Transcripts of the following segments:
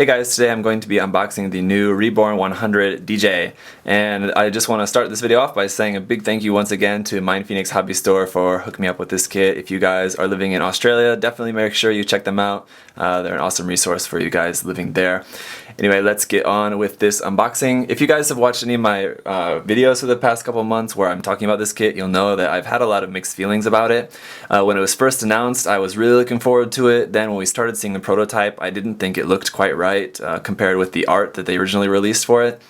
Hey guys, today I'm going to be unboxing the new Reborn One-Hundred Dijeh, and I just want to start this video off by saying a big thank you once again to MindFenix Hobby Store for hooking me up with this kit. If you guys are living in Australia, definitely make sure you check them out. They're an awesome resource for you guys living there. Anyway, let's get on with this unboxing. If you guys have watched any of my videos for the past couple months where I'm talking about this kit, you'll know that I've had a lot of mixed feelings about it. When it was first announced, I was really looking forward to it. Then when we started seeing the prototype, I didn't think it looked quite right compared with the art that they originally released for it.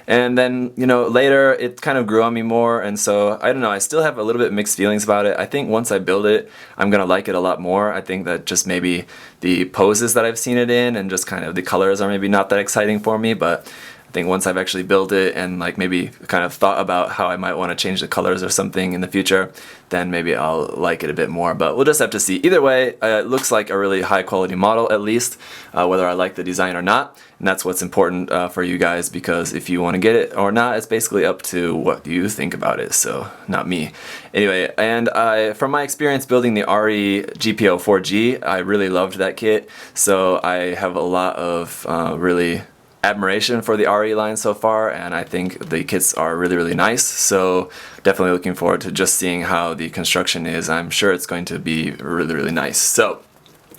And then, you know, later it kind of grew on me more, and so, I don't know, I still have a little bit mixed feelings about it. I think once I build it, I'm gonna like it a lot more. I think that just maybe the poses that I've seen it in and just kind of the colors are maybe not that exciting for me, but I think once I've actually built it and like maybe kind of thought about how I might want to change the colors or something in the future, then maybe I'll like it a bit more, but we'll just have to see. Either way, it looks like a really high quality model at least, whether I like the design or not, and that's what's important for you guys, because if you want to get it or not, it's basically up to what you think about it, so not me. Anyway, and from my experience building the RE GPO4G, I really loved that kit, so I have a lot of really admiration for the RE line so far, and I think the kits are really nice, so definitely looking forward to just seeing how the construction is. I'm sure it's going to be really nice. So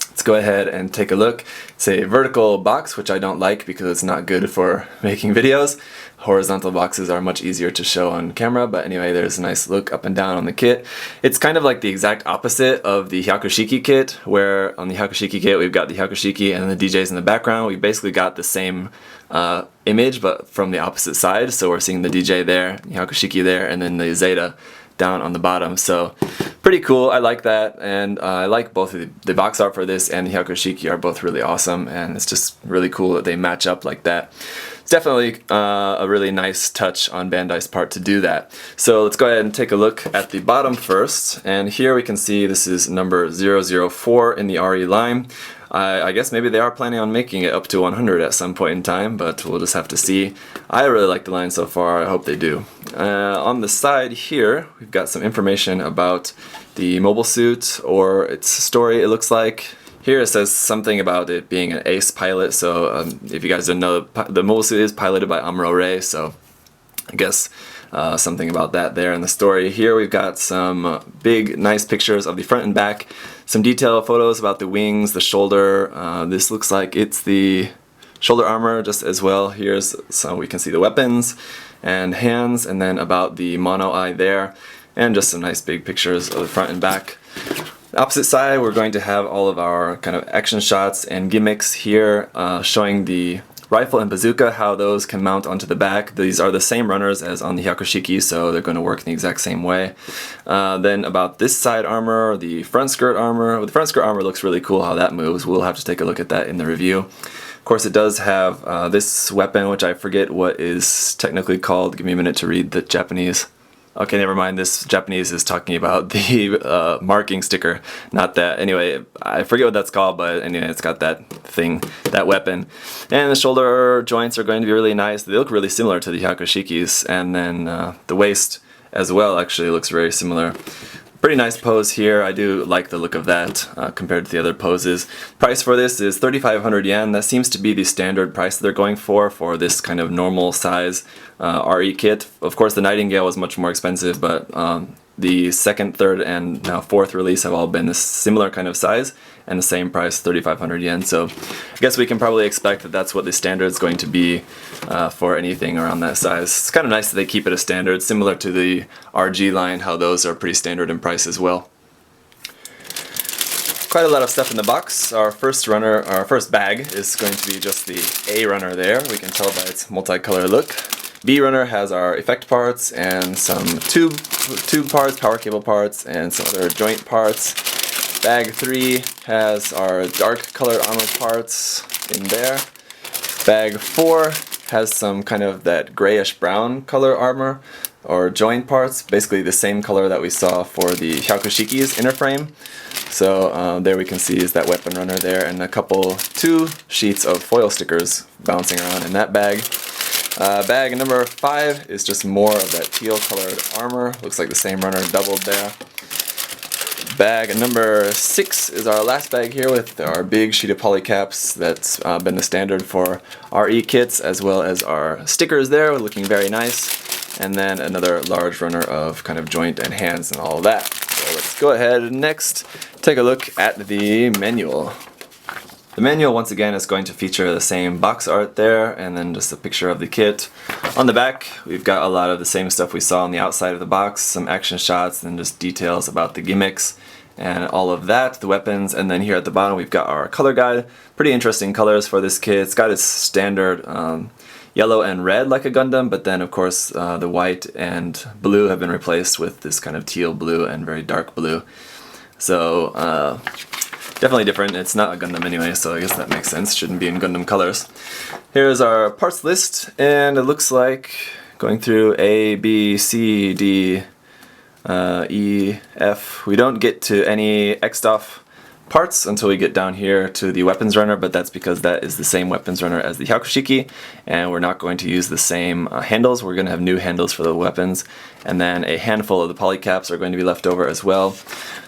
let's go ahead and take a look. It's a vertical box, which I don't like because it's not good for making videos. Horizontal boxes are much easier to show on camera, but anyway, there's a nice look up and down on the kit. It's kind of like the exact opposite of the Hyakushiki kit, where on the Hyakushiki kit we've got the Hyakushiki and the DJs in the background. We basically got the same image, but from the opposite side. So we're seeing the DJ there, the Hyakushiki there, and then the Zeta down on the bottom. So pretty cool. I like that, and I like both the box art for this and the Hyakushiki are both really awesome, and it's just really cool that they match up like that. It's definitely a really nice touch on Bandai's part to do that. So let's go ahead and take a look at the bottom first, and here we can see this is number 004 in the RE line. I guess maybe they are planning on making it up to 100 at some point in time, but we'll just have to see. I really like the line so far. I hope they do. On the side here, we've got some information about the mobile suit, or its story, it looks like. Here it says something about it being an ace pilot, so if you guys don't know, the mobile suit is piloted by Amuro Ray, so I guess something about that there in the story. Here we've got some big, nice pictures of the front and back, some detailed photos about the wings, the shoulder. This looks like it's the shoulder armor just as well. Here's so we can see the weapons and hands, and then about the mono eye there, and just some nice big pictures of the front and back. The opposite side, we're going to have all of our kind of action shots and gimmicks here, showing the rifle and bazooka, how those can mount onto the back. These are the same runners as on the Hyakushiki, so they're going to work in the exact same way. Then about this side armor, the front skirt armor. Well, the front skirt armor looks really cool how that moves. We'll have to take a look at that in the review. Of course, it does have this weapon, which I forget what is technically called. Give me a minute to read the Japanese. Okay, never mind. This Japanese is talking about the marking sticker, not that. Anyway, I forget what that's called, but anyway, it's got that thing, that weapon. And the shoulder joints are going to be really nice. They look really similar to the Hyakushikis, and then the waist as well actually looks very similar. Pretty nice pose here. I do like the look of that compared to the other poses. Price for this is 3,500 yen. That seems to be the standard price that they're going for this kind of normal size RE kit. Of course, the Nightingale was much more expensive, but the second, third, and now fourth release have all been this similar kind of size and the same price, 3,500 yen. So I guess we can probably expect that that's what the standard is going to be for anything around that size. It's kind of nice that they keep it a standard, similar to the RG line, how those are pretty standard in price as well. Quite a lot of stuff in the box. Our first bag is going to be just the A runner there. We can tell by its multicolor look. B runner has our effect parts and some tube parts, power cable parts, and some other joint parts. Bag 3 has our dark colored armor parts in there. Bag 4 has some kind of that grayish brown color armor or joint parts, basically the same color that we saw for the Hyakushiki's inner frame. So there we can see is that weapon runner there, and two sheets of foil stickers bouncing around in that bag. Bag number 5 is just more of that teal colored armor. Looks like the same runner doubled there. Bag number 6 is our last bag here with our big sheet of polycaps that's been the standard for RE kits, as well as our stickers there, looking very nice, and then another large runner of kind of joint and hands and all of that. So let's go ahead and next take a look at the manual. The manual once again is going to feature the same box art there and then just a picture of the kit. On the back we've got a lot of the same stuff we saw on the outside of the box, some action shots and just details about the gimmicks and all of that, the weapons, and then here at the bottom we've got our color guide. Pretty interesting colors for this kit. It's got its standard yellow and red like a Gundam, but then of course the white and blue have been replaced with this kind of teal blue and very dark blue. So definitely different. It's not a Gundam anyway, so I guess that makes sense. Shouldn't be in Gundam colors. Here's our parts list, and it looks like going through A, B, C, D, E, F. We don't get to any Kiilstofte parts until we get down here to the weapons runner, but that's because that is the same weapons runner as the Hyakushiki, and we're not going to use the same handles. We're going to have new handles for the weapons, and then a handful of the polycaps are going to be left over as well.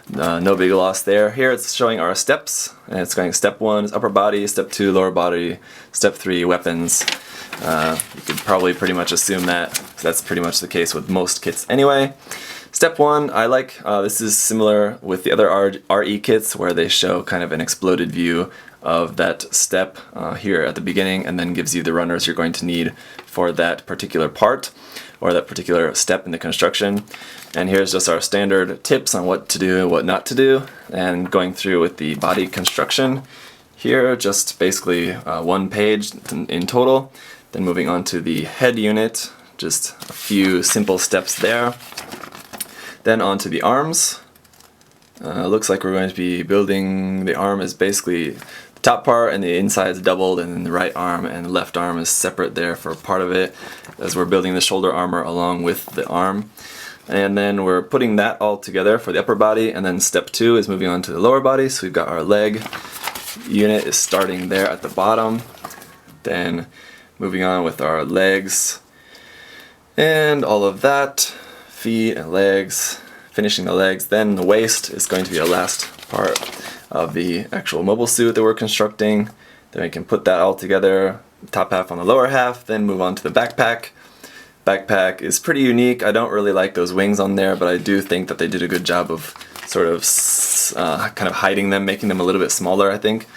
No big loss there. Here it's showing our steps, and it's going step 1 is upper body, step 2 lower body, step 3 weapons. You could probably pretty much assume that, so that's pretty much the case with most kits anyway. Step 1, I like, this is similar with the other RE kits where they show kind of an exploded view of that step here at the beginning, and then gives you the runners you're going to need for that particular part or that particular step in the construction. And here's just our standard tips on what to do and what not to do, and going through with the body construction here, just basically 1 page in total. Then moving on to the head unit, just a few simple steps there. Then on to the arms. Looks like we're going to be building the arm is basically the top part and the inside is doubled, and then the right arm and the left arm is separate there for part of it, as we're building the shoulder armor along with the arm. And then we're putting that all together for the upper body, and then step 2 is moving on to the lower body. So we've got our leg unit is starting there at the bottom, then moving on with our legs and all of that, feet and legs, finishing the legs. Then the waist is going to be our last part of the actual mobile suit that we're constructing. Then we can put that all together, top half on the lower half, then move on to the backpack. Backpack is pretty unique. I don't really like those wings on there, but I do think that they did a good job of sort of kind of hiding them, making them a little bit smaller, I think.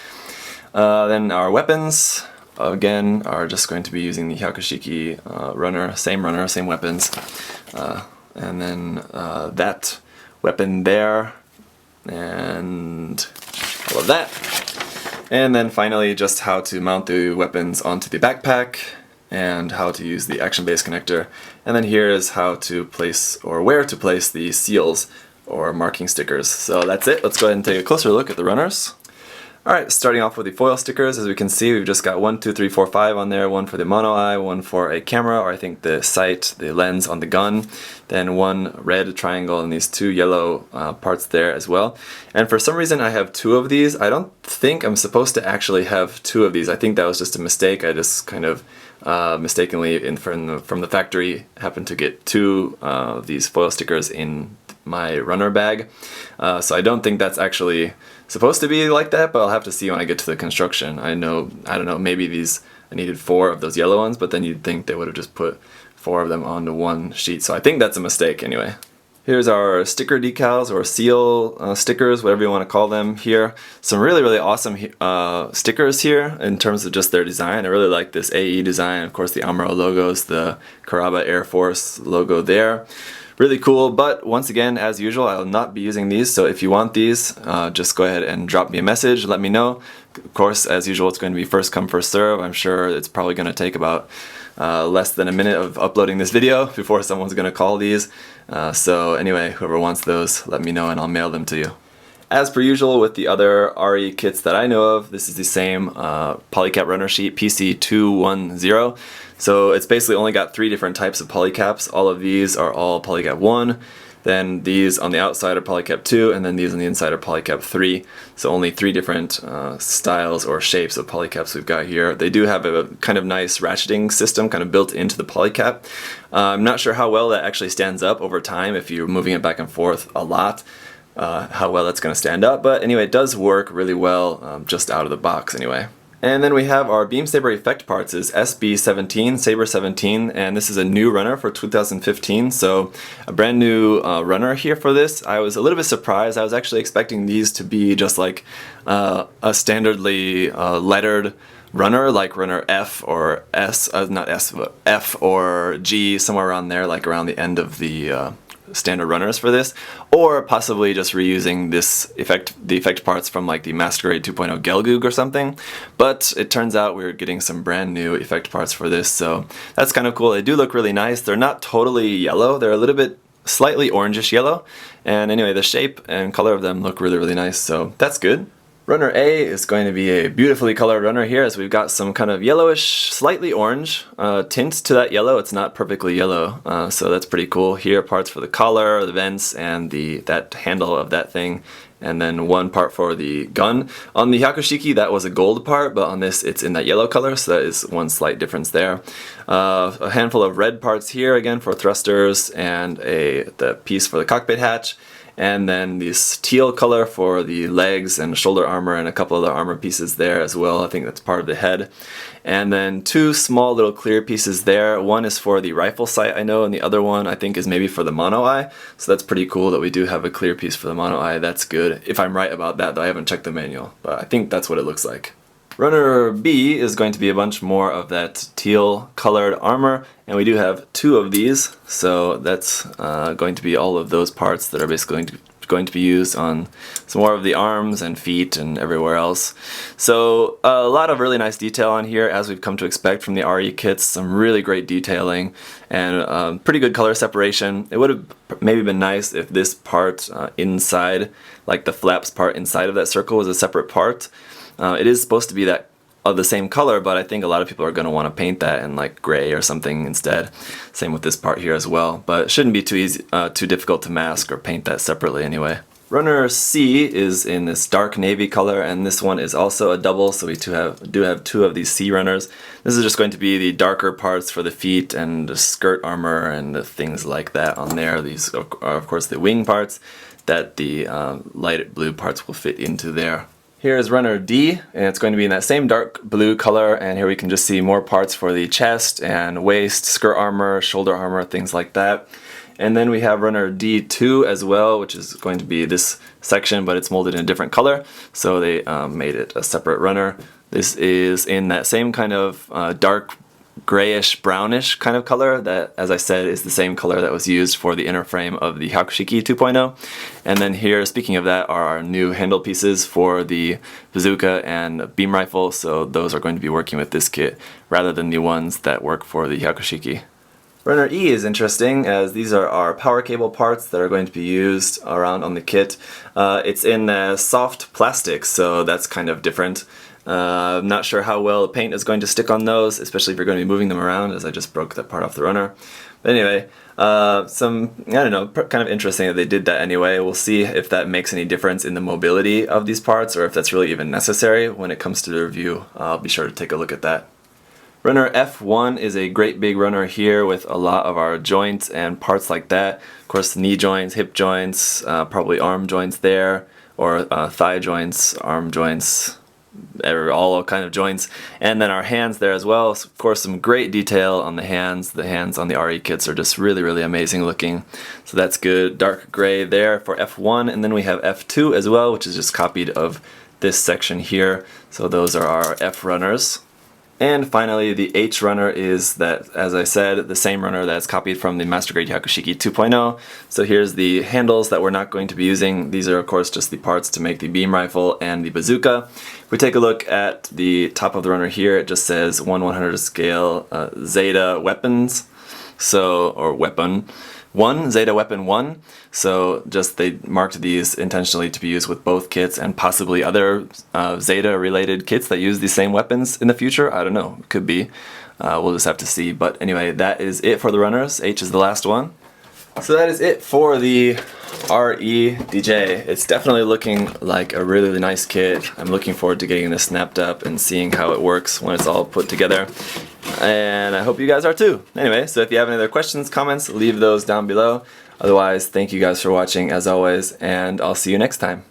Then our weapons, again, are just going to be using the Hyakushiki runner, same weapons. And then that weapon there, and all of that. And then finally just how to mount the weapons onto the backpack, and how to use the action base connector. And then here is how to place, or where to place, the seals or marking stickers. So that's it. Let's go ahead and take a closer look at the runners. Alright, starting off with the foil stickers, as we can see we've just got 1, 2, 3, 4, 5 on there, 1 for the mono eye, 1 for a camera, or I think the sight, the lens on the gun, then 1 red triangle and these 2 yellow parts there as well. And for some reason I have 2 of these. I don't think I'm supposed to actually have 2 of these. I think that was just a mistake. I just kind of mistakenly from the factory happened to get 2 of these foil stickers in my runner bag. So I don't think that's actually supposed to be like that, but I'll have to see when I get to the construction. I don't know, maybe I needed 4 of those yellow ones, but then you'd think they would have just put 4 of them onto 1 sheet. So I think that's a mistake anyway. Here's our sticker decals, or seal stickers, whatever you want to call them here. Some really awesome stickers here in terms of just their design. I really like this AE design. Of course the Amuro logos, the Karaba Air Force logo there. Really cool, but once again, as usual, I will not be using these, so if you want these, just go ahead and drop me a message, let me know. Of course, as usual, it's going to be first come, first serve. I'm sure it's probably going to take about less than a minute of uploading this video before someone's going to call these. So anyway, whoever wants those, let me know and I'll mail them to you. As per usual with the other RE kits that I know of, this is the same polycap runner sheet, PC210. So it's basically only got 3 different types of polycaps. All of these are all polycap 1, then these on the outside are polycap 2, and then these on the inside are polycap 3. So only 3 different styles or shapes of polycaps we've got here. They do have a kind of nice ratcheting system kind of built into the polycap. I'm not sure how well that actually stands up over time if you're moving it back and forth a lot. how well that's going to stand up. But anyway, it does work really well just out of the box anyway. And then we have our Beam Saber effect parts is SB17, Saber 17, and this is a new runner for 2015, so a brand new runner here for this. I was a little bit surprised. I was actually expecting these to be just like a standardly lettered runner, like runner F or S, not S, but F or G, somewhere around there, like around the end of the standard runners for this, or possibly just reusing the effect parts from like the Masquerade 2.0 Gelgoog or something. But it turns out we're getting some brand new effect parts for this, so that's kind of cool. They do look really nice. They're not totally yellow, they're a little bit slightly orangish yellow, and anyway, the shape and color of them look really, really nice, so that's good. Runner A is going to be a beautifully colored runner here, as we've got some kind of yellowish, slightly orange tint to that yellow. It's not perfectly yellow, so that's pretty cool. Here, parts for the collar, the vents, and that handle of that thing, and then one part for the gun. On the Hyakushiki, that was a gold part, but on this, it's in that yellow color, so that is one slight difference there. A handful of red parts here, again, for thrusters, and the piece for the cockpit hatch. And then this teal color for the legs and shoulder armor, and a couple of the armor pieces there as well. I think that's part of the head. And then two small little clear pieces there. One is for the rifle sight, I know, and the other one I think is maybe for the mono eye. So that's pretty cool that we do have a clear piece for the mono eye. That's good. If I'm right about that, though, I haven't checked the manual, but I think that's what it looks like. Runner B is going to be a bunch more of that teal colored armor, and we do have two of these, so that's going to be all of those parts that are basically going to be used on some more of the arms and feet and everywhere else. So a lot of really nice detail on here, as we've come to expect from the RE kits. Some really great detailing and pretty good color separation. It would have maybe been nice if this part inside, like the flaps part inside of that circle, was a separate part. It is supposed to be that of the same color, but I think a lot of people are going to want to paint that in like gray or something instead. Same with this part here as well, but it shouldn't be too difficult to mask or paint that separately anyway. Runner C is in this dark navy color, and this one is also a double, so we do have two of these C runners. This is just going to be the darker parts for the feet and the skirt armor and things like that on there. These are of course the wing parts that the light blue parts will fit into there. Here is runner D, and it's going to be in that same dark blue color, and here we can just see more parts for the chest and waist, skirt armor, shoulder armor, things like that. And then we have runner D2 as well, which is going to be this section, but it's molded in a different color, so they made it a separate runner. This is in that same kind of dark grayish brownish kind of color that, as I said, is the same color that was used for the inner frame of the Hyakushiki 2.0. And then here, speaking of that, are our new handle pieces for the bazooka and beam rifle, so those are going to be working with this kit rather than the ones that work for the Hyakushiki. Runner E is interesting, as these are our power cable parts that are going to be used around on the kit. It's in soft plastic, so that's kind of different. I'm not sure how well the paint is going to stick on those, especially if you're going to be moving them around, as I just broke that part off the runner. But anyway, I don't know, kind of interesting that they did that anyway. We'll see if that makes any difference in the mobility of these parts, or if that's really even necessary when it comes to the review. I'll be sure to take a look at that. Runner F1 is a great big runner here with a lot of our joints and parts like that. Of course, knee joints, hip joints, probably arm joints there, or thigh joints, arm joints, all kind of joints, and then our hands there as well. So of course, some great detail on the hands. The hands on the RE kits are just really, really amazing looking, so that's good. Dark gray there for F1, and then we have F2 as well, which is just copied of this section here, so those are our F runners. And finally, the H runner is that, as I said, the same runner that's copied from the Master Grade Hyakushiki 2.0. So here's the handles that we're not going to be using. These are, of course, just the parts to make the beam rifle and the bazooka. If we take a look at the top of the runner here, it just says 1/100 scale Zeta weapons, or weapon 1, Zeta weapon 1. So just they marked these intentionally to be used with both kits and possibly other Zeta related kits that use the same weapons in the future. I don't know, it could be. We'll just have to see. But anyway, that is it for the runners. H is the last one. So that is it for the RE Dijeh. It's definitely looking like a really, really nice kit. I'm looking forward to getting this snapped up and seeing how it works when it's all put together. and I hope you guys are too. Anyway, so if you have any other questions, comments, leave those down below. Otherwise, thank you guys for watching as always, and I'll see you next time.